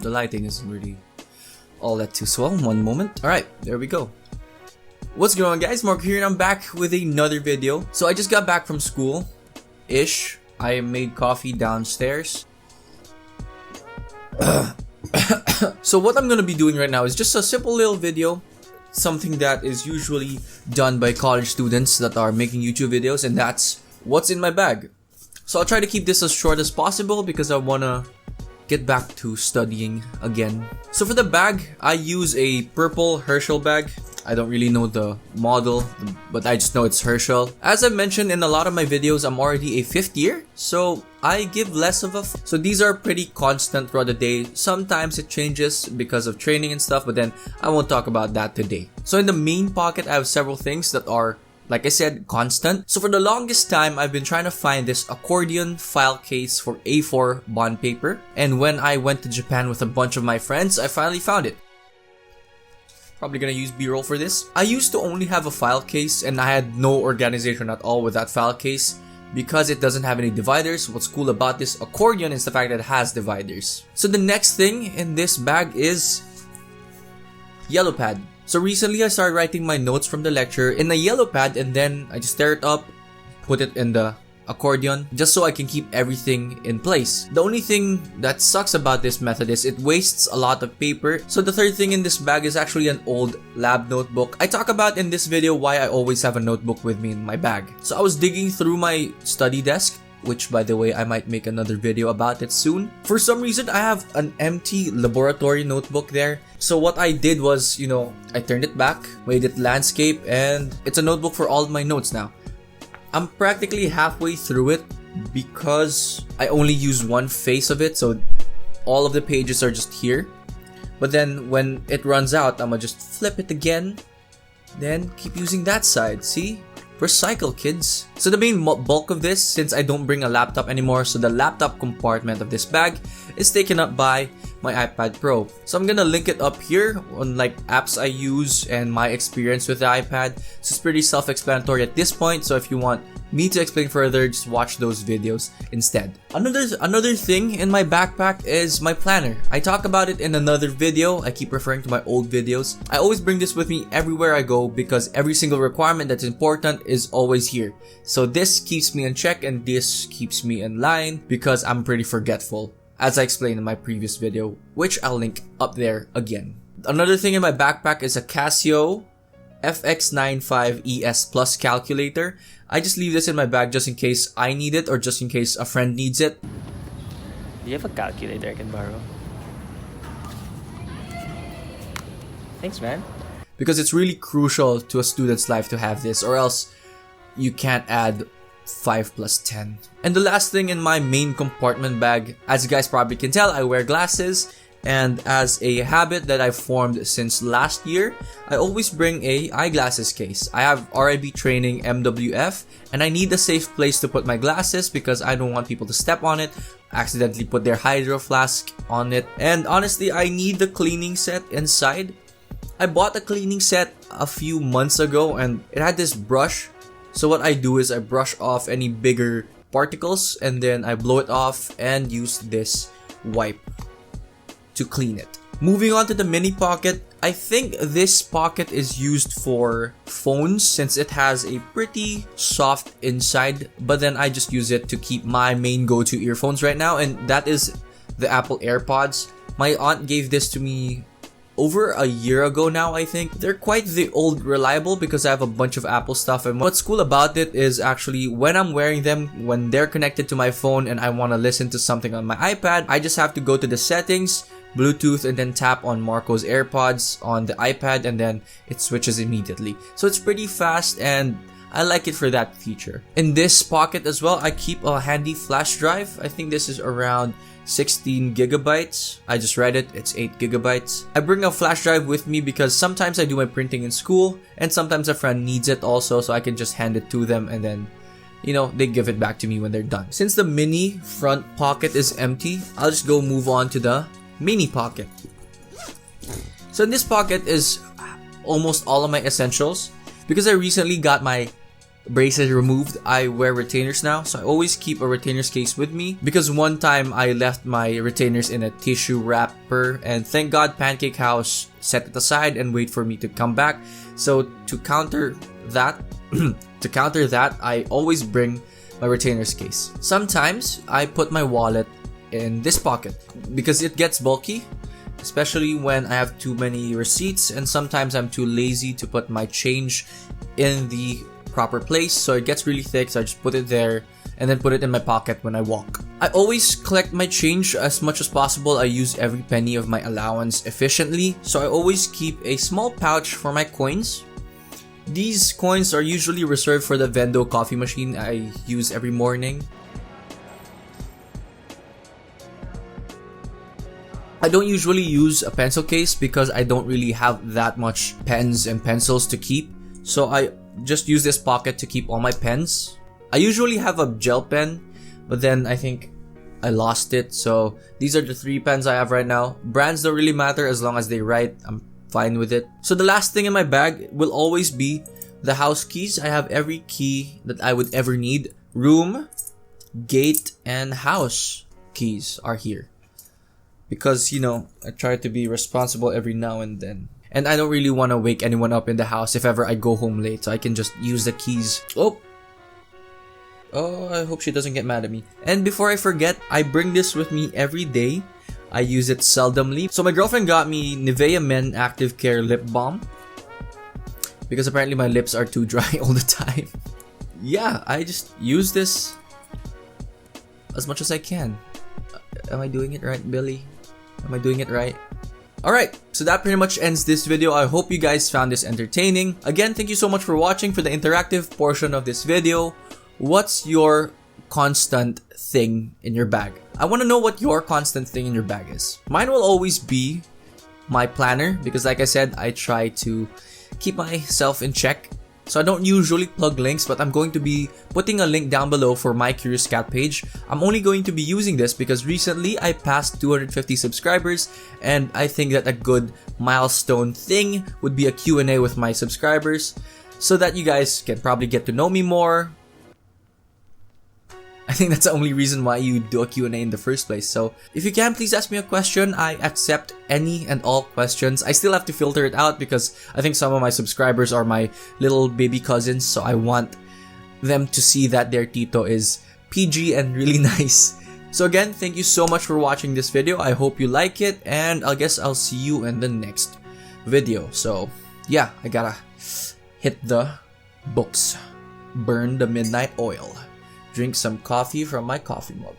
The lighting isn't really all that too swell. One moment. Alright, there we go. What's going on, guys? Marco here, and I'm back with another video. So I just got back from school-ish. I made coffee downstairs. So what I'm gonna be doing right now is just a simple little video. Something that is usually done by college students that are making YouTube videos, and that's what's in my bag. So I'll try to keep this as short as possible because I wanna get back to studying again. So for the bag, I use a purple Herschel bag. I don't really know the model, but I just know it's Herschel. As I mentioned in a lot of my videos, I'm already a 5th year, so I give less of a so these are pretty constant throughout the day. Sometimes it changes because of training and stuff, but then I won't talk about that today. So in the main pocket, I have several things that are, like I said, constant. So for the longest time, I've been trying to find this accordion file case for A4 bond paper. And when I went to Japan with a bunch of my friends, I finally found it. Probably gonna use B-roll for this. I used to only have a file case, and I had no organization at all with that file case because it doesn't have any dividers. What's cool about this accordion is the fact that it has dividers. So the next thing in this bag is yellow pad. So recently I started writing my notes from the lecture in a yellow pad, and then I just tear it up, put it in the accordion, just so I can keep everything in place. The only thing that sucks about this method is it wastes a lot of paper. So the third thing in this bag is actually an old lab notebook. I talk about in this video why I always have a notebook with me in my bag. So I was digging through my study desk, which, by the way, I might make another video about it soon. For some reason, I have an empty laboratory notebook there. So what I did was, I turned it back, made it landscape, and it's a notebook for all of my notes now. I'm practically halfway through it because I only use one face of it, so all of the pages are just here. But then when it runs out, I'm gonna just flip it again, then keep using that side. See? Recycle, kids. So the main bulk of this, since I don't bring a laptop anymore, so the laptop compartment of this bag is taken up by my iPad Pro. So I'm gonna link it up here on like apps I use and my experience with the iPad. So it's pretty self-explanatory at this point. So if you want me to explain further, just watch those videos instead. Another thing in my backpack is my planner. I talk about it in another video. I keep referring to my old videos. I always bring this with me everywhere I go because every single requirement that's important is always here. So this keeps me in check and this keeps me in line because I'm pretty forgetful, as I explained in my previous video, which I'll link up there again. Another thing in my backpack is a Casio FX95 ES calculator. I just leave this in my bag just in case I need it or just in case a friend needs it. Do you have a calculator I can borrow? Thanks, man. Because it's really crucial to a student's life to have this, or else you can't add 5 plus 10. And the last thing in my main compartment bag, as you guys probably can tell, I wear glasses. And as a habit that I've formed since last year, I always bring a eyeglasses case. I have RIB training MWF, and I need a safe place to put my glasses because I don't want people to step on it, accidentally put their hydro flask on it. And honestly, I need the cleaning set inside. I bought a cleaning set a few months ago and it had this brush. So what I do is I brush off any bigger particles and then I blow it off and use this wipe to clean it. Moving on to the mini pocket, I think this pocket is used for phones since it has a pretty soft inside, but then I just use it to keep my main go-to earphones right now, and that is the Apple Airpods. My aunt gave this to me over a year ago now, I think. They're quite the old reliable because I have a bunch of Apple stuff, and what's cool about it is actually when I'm wearing them, when they're connected to my phone and I want to listen to something on my iPad, I just have to go to the settings, Bluetooth, and then tap on Marco's AirPods on the iPad and then it switches immediately. So it's pretty fast and I like it for that feature. In this pocket as well, I keep a handy flash drive. I think this is around 16 gigabytes. I just read it, it's 8 gigabytes. I bring a flash drive with me because sometimes I do my printing in school and sometimes a friend needs it also, so I can just hand it to them and then, they give it back to me when they're done. Since the mini front pocket is empty, I'll just go move on to the mini pocket. So in this pocket is almost all of my essentials because I recently got my braces removed, I wear retainers now. So I always keep a retainers case with me because one time I left my retainers in a tissue wrapper, and thank God Pancake House set it aside and wait for me to come back. So to counter that, I always bring my retainers case. Sometimes I put my wallet in this pocket because it gets bulky, especially when I have too many receipts, and sometimes I'm too lazy to put my change in the proper place, so it gets really thick, so I just put it there and then put it in my pocket when I walk. I always collect my change as much as possible. I use every penny of my allowance efficiently, so I always keep a small pouch for my coins. These coins are usually reserved for the Vendo coffee machine I use every morning. I don't usually use a pencil case because I don't really have that much pens and pencils to keep, so I just use this pocket to keep all my pens. I usually have a gel pen, but then I think I lost it, so these are the 3 pens I have right now. Brands don't really matter as long as they write, I'm fine with it. So the last thing in my bag will always be the house keys. I have every key that I would ever need. Room, gate, and house keys are here. Because, you know, I try to be responsible every now and then. And I don't really want to wake anyone up in the house if ever I go home late, so I can just use the keys. Oh, I hope she doesn't get mad at me. And before I forget, I bring this with me every day. I use it seldomly. So my girlfriend got me Nivea Men Active Care Lip Balm because apparently my lips are too dry all the time. Yeah, I just use this as much as I can. Am I doing it right, Billy? Am I doing it right? Alright, so that pretty much ends this video. I hope you guys found this entertaining. Again, thank you so much for watching. For the interactive portion of this video, what's your constant thing in your bag? I want to know what your constant thing in your bag is. Mine will always be my planner because like I said, I try to keep myself in check. So I don't usually plug links, but I'm going to be putting a link down below for my Curious Cat page. I'm only going to be using this because recently I passed 250 subscribers, and I think that a good milestone thing would be a Q&A with my subscribers so that you guys can probably get to know me more. I think that's the only reason why you do a Q&A in the first place. So if you can, please ask me a question. I accept any and all questions. I still have to filter it out because I think some of my subscribers are my little baby cousins, so I want them to see that their Tito is PG and really nice. So again, thank you so much for watching this video. I hope you like it, and I guess I'll see you in the next video. So yeah, I gotta hit the books, burn the midnight oil, drink some coffee from my coffee mug.